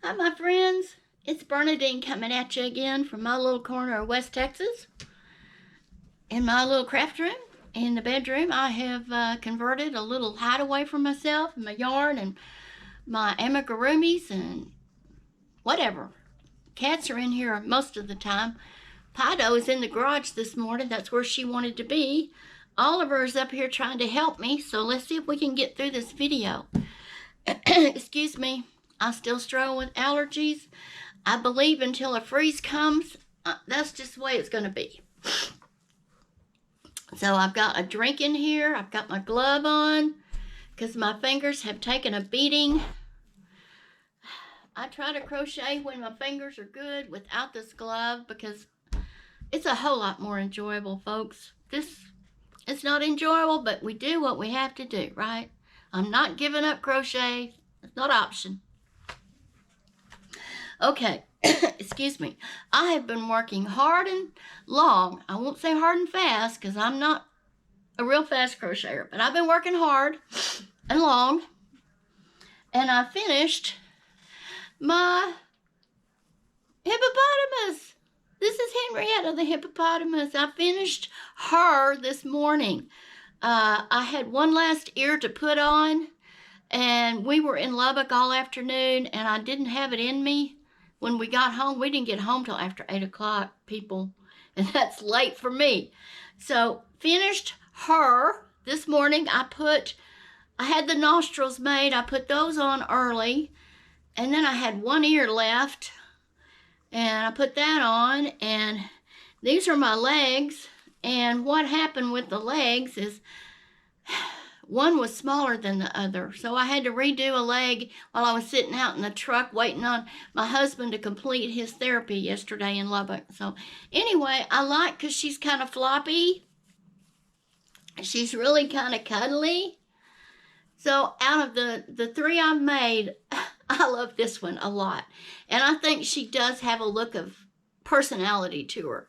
Hi, my friends. It's Bernadine coming at you again from my little corner of West Texas. In my little craft room, in the bedroom, I have converted a little hideaway for myself and my yarn and my amigurumis and whatever. Cats are in here most of the time. Pido is in the garage this morning. That's where she wanted to be. Oliver is up here trying to help me, so let's see if we can get through this video. Excuse me. I still struggle with allergies. I believe until a freeze comes, that's just the way it's going to be. So I've got a drink in here. I've got my glove on because my fingers have taken a beating. I try to crochet when my fingers are good without this glove because it's a whole lot more enjoyable, folks. It's not enjoyable, but we do what we have to do, right? I'm not giving up crochet. It's not an option. Okay, excuse me. I have been working hard and long. I won't say hard and fast because I'm not a real fast crocheter, but I've been working hard and long. And I finished my hippopotamus. This is Henrietta the hippopotamus. I finished her this morning. I had one last ear to put on, and we were in Lubbock all afternoon, and I didn't have it in me. When we got home, we didn't get home till after 8 o'clock, people, and that's late for me. So finished her this morning. I had the nostrils made. I put those on early, and then I had one ear left, and I put that on, and these are my legs. And what happened with the legs is one was smaller than the other. So I had to redo a leg while I was sitting out in the truck waiting on my husband to complete his therapy yesterday in Lubbock. So anyway, I like because she's kind of floppy. She's really kind of cuddly. So out of the three I've made, I love this one a lot. And I think she does have a look of personality to her.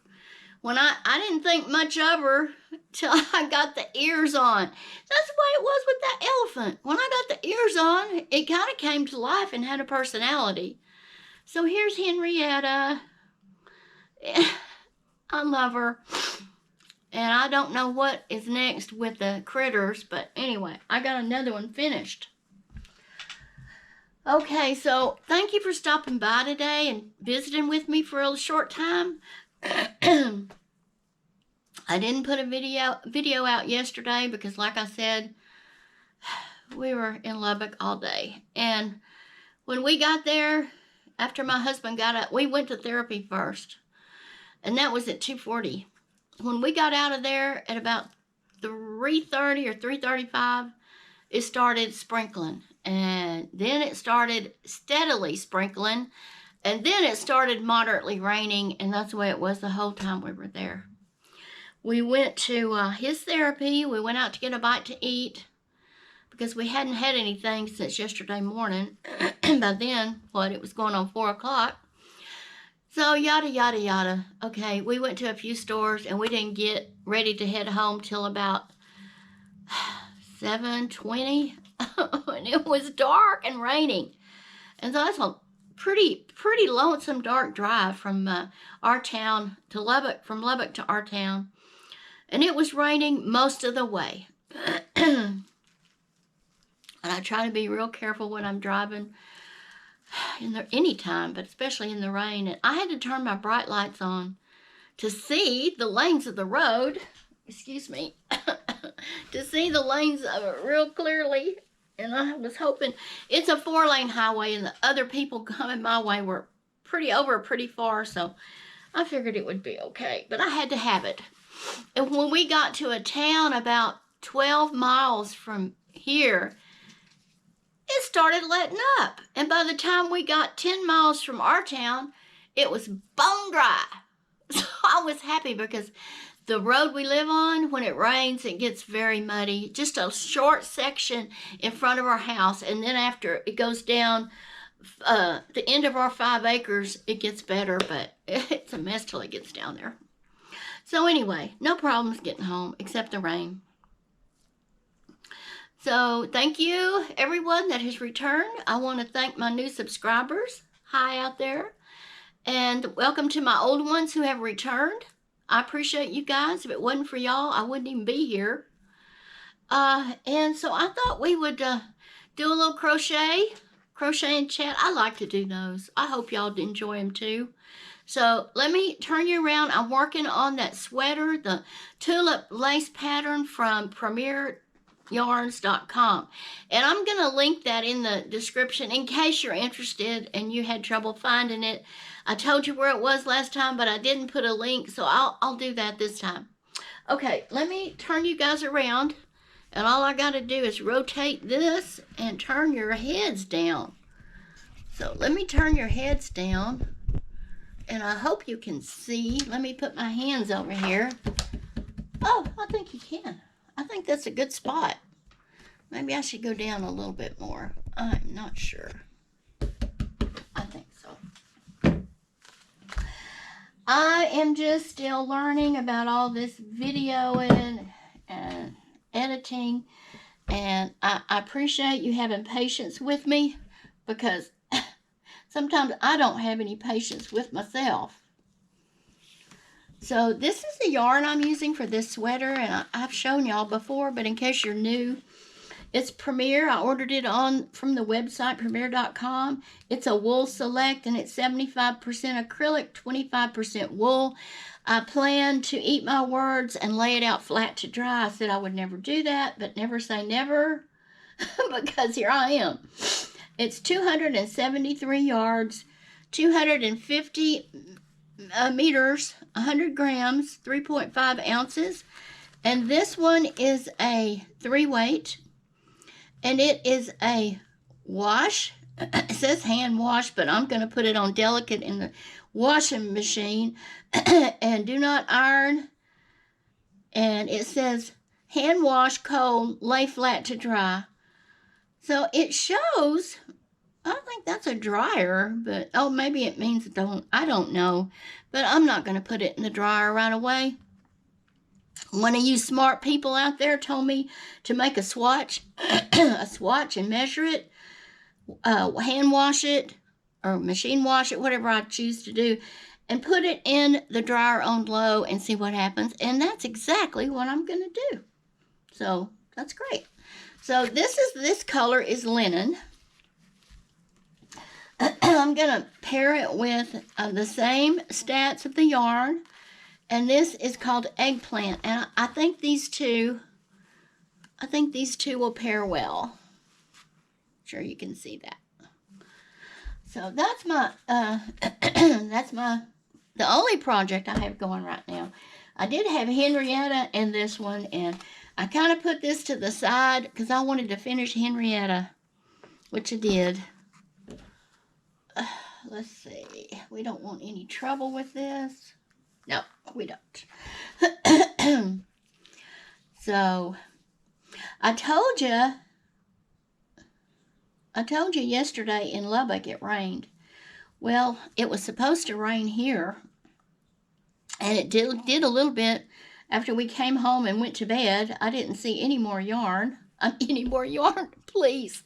When I didn't think much of her till I got the ears on. That's the way it was with that elephant. When I got the ears on, it kind of came to life and had a personality. So here's Henrietta. I love her. And I don't know what is next with the critters, but anyway, I got another one finished. Okay, so thank you for stopping by today and visiting with me for a short time. I didn't put a video out yesterday because, like I said, we were in Lubbock all day. And when we got there, after my husband got up, we went to therapy first. And that was at 2:40. When we got out of there at about 3:30 or 3:35, it started sprinkling. And then it started steadily sprinkling. And then it started moderately raining. And that's the way it was the whole time we were there. We went to his therapy. We went out to get a bite to eat because we hadn't had anything since yesterday morning. By then, it was going on 4 o'clock. So yada, yada, yada. Okay, we went to a few stores and we didn't get ready to head home till about 7:20. And it was dark and raining. And so that's a pretty lonesome, dark drive from our town to Lubbock, from Lubbock to our town. And it was raining most of the way. And I try to be real careful when I'm driving any time, but especially in the rain. And I had to turn my bright lights on to see the lanes of the road. Excuse me. To see the lanes of it real clearly. And I was hoping, it's a 4-lane highway, and the other people coming my way were pretty far, so I figured it would be okay. But I had to have it. And when we got to a town about 12 miles from here, it started letting up. And by the time we got 10 miles from our town, it was bone dry. So I was happy because the road we live on, when it rains, it gets very muddy. Just a short section in front of our house. And then after it goes down the end of our 5 acres, it gets better. But it's a mess till it gets down there. So anyway, no problems getting home except the rain. So thank you, everyone that has returned. I want to thank my new subscribers. Hi out there. And welcome to my old ones who have returned. I appreciate you guys. If it wasn't for y'all, I wouldn't even be here. And so I thought we would do a little crochet and chat. I like to do those. I hope y'all enjoy them too. So let me turn you around. I'm working on that sweater, the tulip lace pattern from premieryarns.com. And I'm going to link that in the description in case you're interested and you had trouble finding it. I told you where it was last time, but I didn't put a link, so I'll do that this time. Okay, let me turn you guys around. And all I got to do is rotate this and turn your heads down. So let me turn your heads down. And I hope you can see. Let me put my hands over here. Oh, I think you can. I think that's a good spot. Maybe I should go down a little bit more. I'm not sure. I think so. I am just still learning about all this videoing and editing, and I appreciate you having patience with me, because sometimes I don't have any patience with myself. So this is the yarn I'm using for this sweater, and I've shown y'all before, but in case you're new, it's Premier. I ordered it from the website premier.com. It's a wool select, and it's 75% acrylic, 25% wool. I plan to eat my words and lay it out flat to dry. I said I would never do that, but never say never, because here I am. It's 273 yards, 250 meters, 100 grams, 3.5 ounces. And this one is a 3-weight, and it is a wash. It says hand wash, but I'm going to put it on delicate in the washing machine. And do not iron. And it says hand wash, cold, lay flat to dry. So it shows, I think that's a dryer, but oh, maybe it means I don't know. But I'm not going to put it in the dryer right away. One of you smart people out there told me to make a swatch, and measure it, hand wash it, or machine wash it, whatever I choose to do, and put it in the dryer on low and see what happens. And that's exactly what I'm going to do. So that's great. So this color is linen. I'm going to pair it with the same stats of the yarn. And this is called eggplant. And I think these two will pair well. Sure you can see that. So that's my the only project I have going right now. I did have Henrietta in this one, and I kind of put this to the side because I wanted to finish Henrietta, which I did. Let's see. We don't want any trouble with this. No, we don't. So, I told you yesterday in Lubbock it rained. Well, it was supposed to rain here, and it did a little bit after we came home and went to bed. I didn't see any more yarn. Please.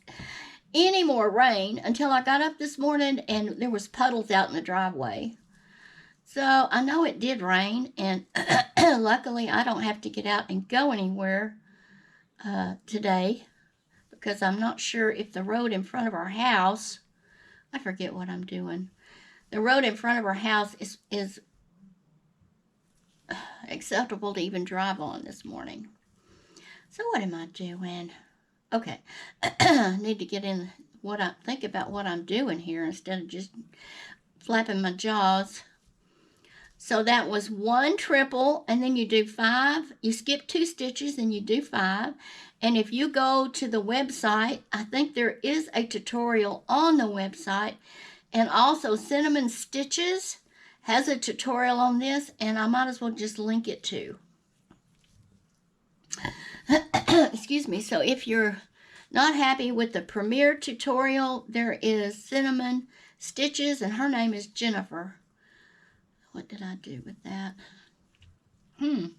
Any more rain until I got up this morning and there was puddles out in the driveway. So I know it did rain, and luckily I don't have to get out and go anywhere today, because I'm not sure if the road in front of our house, I forget what I'm doing. The road in front of our house is acceptable to even drive on this morning. So what am I doing? Okay, I need to get in think about what I'm doing here instead of just flapping my jaws. So that was 1 triple, and then you do 5. You skip 2 stitches and you do 5. And if you go to the website, I think there is a tutorial on the website, and also Cinnamon Stitches has a tutorial on this, and I might as well just link it too. Excuse me. So if you're not happy with the Premier tutorial, there is Cinnamon Stitches, and her name is Jennifer. What did I do with that? I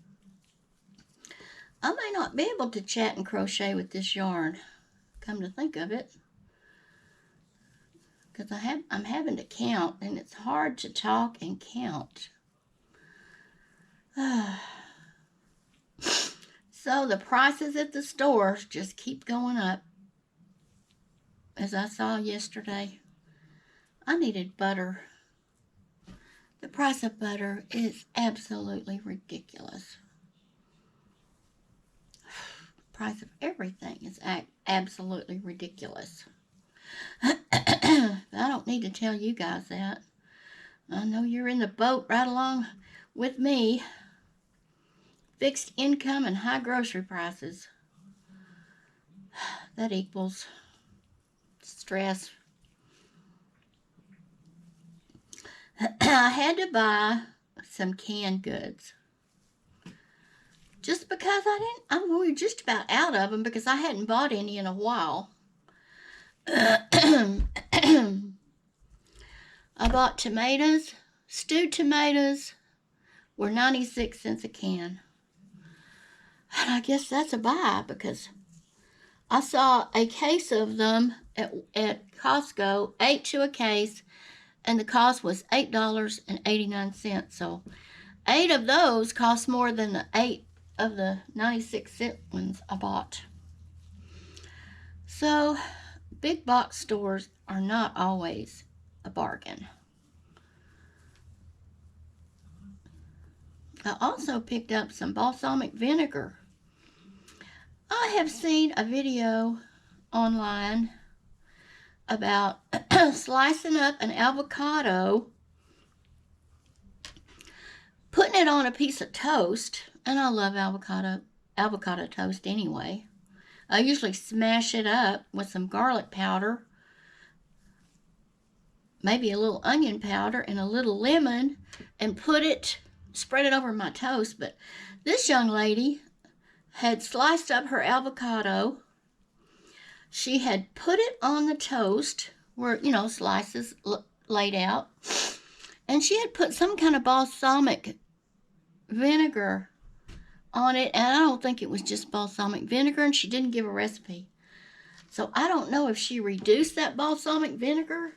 may not be able to chat and crochet with this yarn, come to think of it, because I'm having to count, and it's hard to talk and count. So the prices at the stores just keep going up. As I saw yesterday, I needed butter. The price of butter is absolutely ridiculous. The price of everything is absolutely ridiculous. I don't need to tell you guys that. I know you're in the boat right along with me. Fixed income and high grocery prices. That equals stress. I had to buy some canned goods. Just because we were just about out of them because I hadn't bought any in a while. I bought tomatoes. Stewed tomatoes were 96 cents a can. And I guess that's a buy because I saw a case of them at Costco, 8 to a case, and the cost was $8.89. So 8 of those cost more than the 8 of the 96-cent ones I bought. So big box stores are not always a bargain. I also picked up some balsamic vinegar. I have seen a video online about slicing up an avocado, putting it on a piece of toast, and I love avocado toast anyway. I usually smash it up with some garlic powder, maybe a little onion powder and a little lemon, and spread it over my toast. But this young lady had sliced up her avocado. She had put it on the toast where, slices laid out. And she had put some kind of balsamic vinegar on it. And I don't think it was just balsamic vinegar. And she didn't give a recipe. So I don't know if she reduced that balsamic vinegar.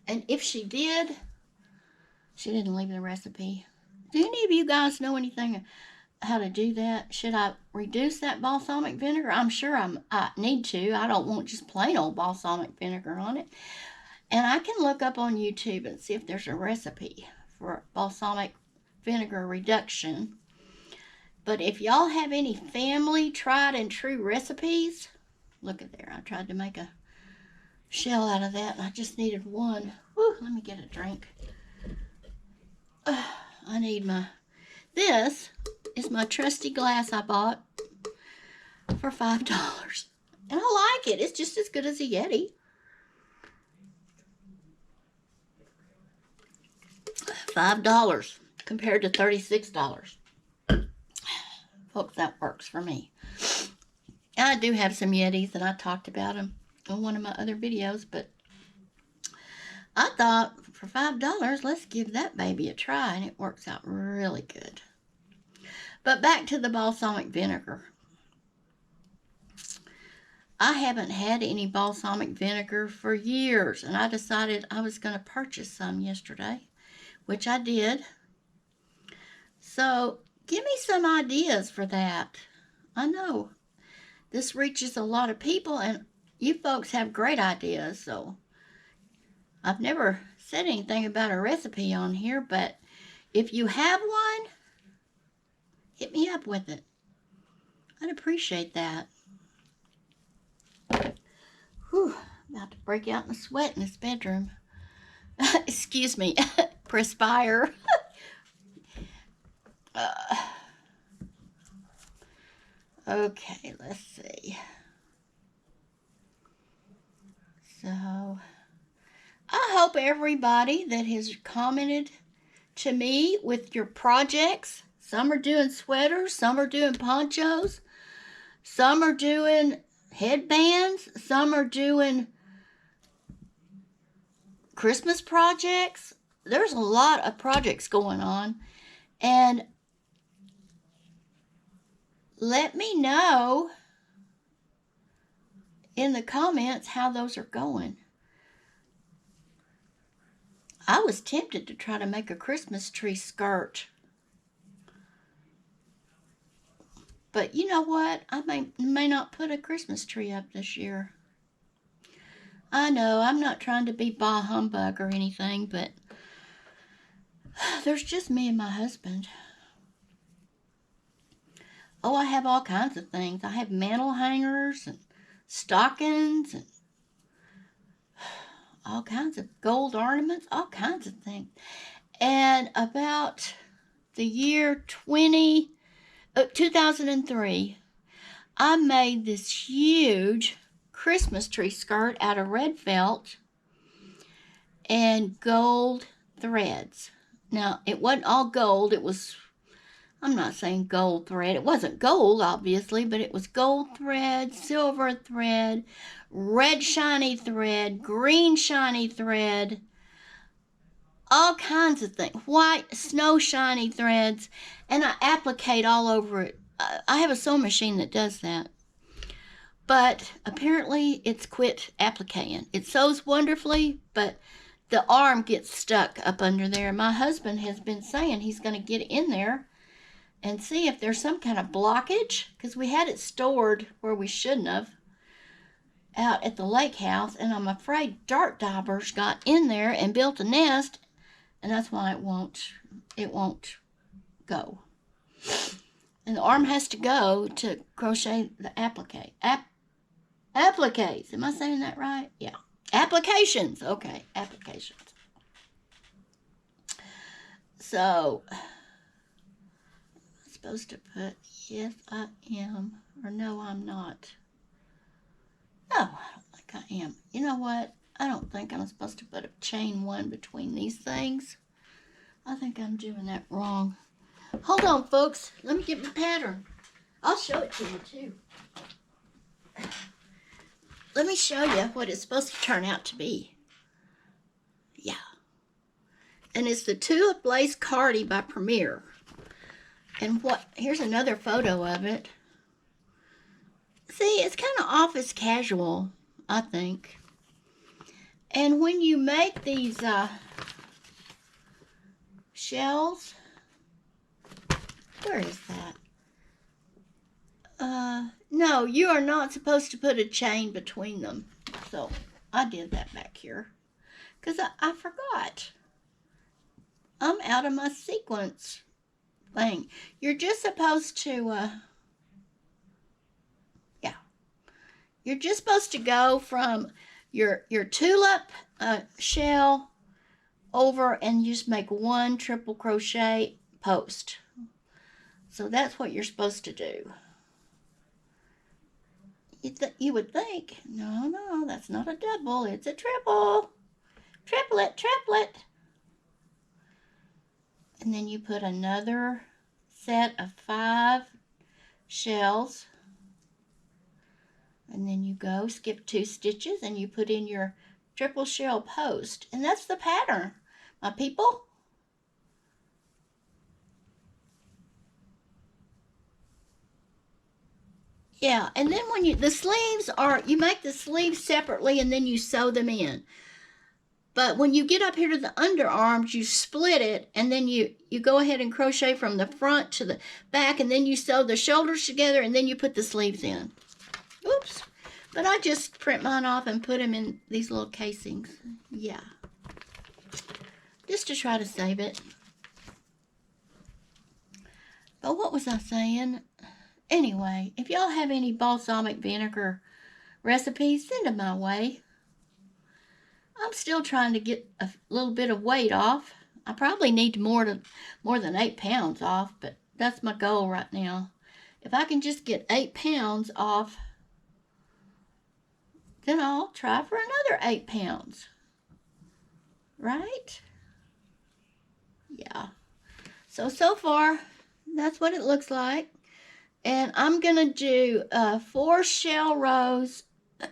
And if she did, she didn't leave the recipe. Do any of you guys know anything how to do that? Should I reduce that balsamic vinegar? I'm sure I need to. I don't want just plain old balsamic vinegar on it. And I can look up on YouTube and see if there's a recipe for balsamic vinegar reduction. But if y'all have any family tried and true recipes, look at there. I tried to make a shell out of that and I just needed one. Whew, let me get a drink. I need this is my trusty glass I bought for $5. And I like it. It's just as good as a Yeti. $5 compared to $36. Folks, that works for me. And I do have some Yetis, and I talked about them on one of my other videos, but I thought for $5, let's give that baby a try, and it works out really good. But back to the balsamic vinegar. I haven't had any balsamic vinegar for years, and I decided I was going to purchase some yesterday, which I did. So give me some ideas for that. I know this reaches a lot of people, and you folks have great ideas, so I've never said anything about a recipe on here, but if you have one, hit me up with it. I'd appreciate that. Whew, about to break out in a sweat in this bedroom. Excuse me, perspire. Okay, let's see. So, I hope everybody that has commented to me with your projects, some are doing sweaters, some are doing ponchos, some are doing headbands, some are doing Christmas projects. There's a lot of projects going on, and let me know in the comments how those are going. I was tempted to try to make a Christmas tree skirt. But you know what? I may not put a Christmas tree up this year. I know I'm not trying to be bah humbug or anything, but there's just me and my husband. Oh, I have all kinds of things. I have mantle hangers and stockings and all kinds of gold ornaments, all kinds of things. And about the year 2003, I made this huge Christmas tree skirt out of red felt and gold threads. Now, it wasn't all gold. It was, I'm not saying gold thread. It wasn't gold, obviously, but it was gold thread, silver thread, red shiny thread, green shiny thread, all kinds of things, white snow shiny threads, and I applique all over it. I have a sewing machine that does that, but apparently it's quit appliquing. It sews wonderfully, but the arm gets stuck up under there. My husband has been saying he's going to get in there and see if there's some kind of blockage, because we had it stored where we shouldn't have, out at the lake house, and I'm afraid dart daubers got in there and built a nest, and that's why it won't go. And the arm has to go to crochet the applique. Appliques. Am I saying that right? Yeah. Applications. Okay, applications. So, I'm supposed to put yes I am, or no I'm not. No, I don't think I am. You know what? I don't think I'm supposed to put a chain one between these things. I think I'm doing that wrong. Hold on, folks. Let me get my pattern. I'll show it to you, too. Let me show you what it's supposed to turn out to be. Yeah. And it's the Tulip Lace Cardi by Premier. And here's another photo of it. See, it's kind of office casual, I think. And when you make these shells, where is that? No, you are not supposed to put a chain between them. So I did that back here because I forgot. I'm out of my sequence thing. You're just supposed to, you're just supposed to go from your tulip shell over and you just make one triple crochet post. So that's what you're supposed to do. You would think, no, that's not a double, it's a triple. Triplet. And then you put another set of 5 shells. And then you go skip 2 stitches and you put in your triple shell post. And that's the pattern, my people. Yeah, and then when the sleeves are, you make the sleeves separately and then you sew them in. But when you get up here to the underarms, you split it and then you go ahead and crochet from the front to the back and then you sew the shoulders together and then you put the sleeves in. Oops. But I just print mine off and put them in these little casings. Yeah. Just to try to save it. But what was I saying? Anyway, if y'all have any balsamic vinegar recipes, send them my way. I'm still trying to get a little bit of weight off. I probably need more than 8 pounds off, but that's my goal right now. If I can just get 8 pounds off, then I'll try for another 8 pounds. Right? Yeah. So far, that's what it looks like. And I'm going to do 4 shell rows,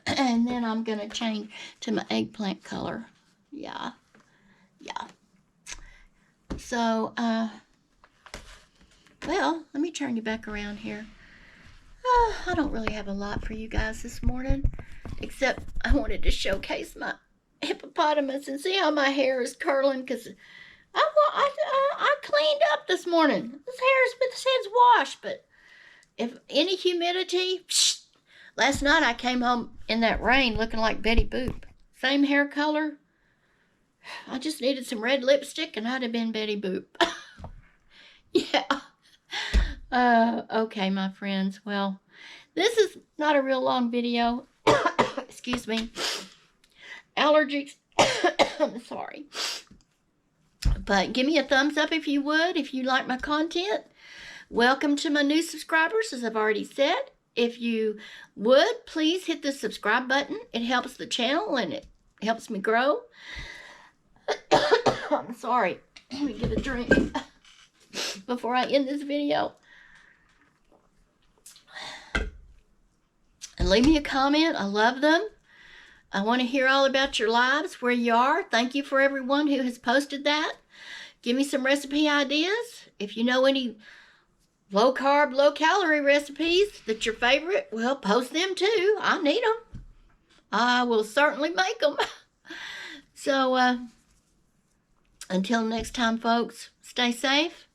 and then I'm going to change to my eggplant color. Yeah. So, well, let me turn you back around here. I don't really have a lot for you guys this morning, except I wanted to showcase my Hippopotamus, and see how my hair is curling because I cleaned up this morning. This head's washed, but if any humidity, psh, last night I came home in that rain looking like Betty Boop. Same hair color. I just needed some red lipstick and I'd have been Betty Boop. Yeah. Okay, my friends. Well, this is not a real long video. Excuse me. Allergies. I'm sorry. But give me a thumbs up if you would, if you like my content. Welcome to my new subscribers, as I've already said. If you would, please hit the subscribe button. It helps the channel and it helps me grow. I'm sorry. Let me get a drink before I end this video. And leave me a comment. I love them. I want to hear all about your lives, where you are. Thank you for everyone who has posted that. Give me some recipe ideas. If you know any low carb, low calorie recipes that's your favorite, well, post them too. I need them. I will certainly make them. So, until next time, folks, stay safe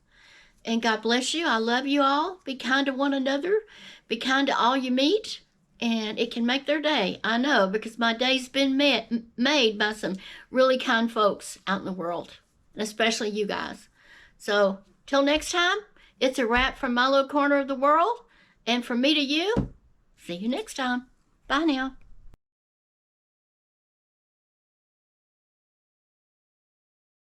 and God bless you. I love you all. Be kind to one another. Be kind to all you meet, and it can make their day. I know, because my day's been made by some really kind folks out in the world, and especially you guys. So, till next time, it's a wrap from my little corner of the world, and from me to you. See you next time. Bye now.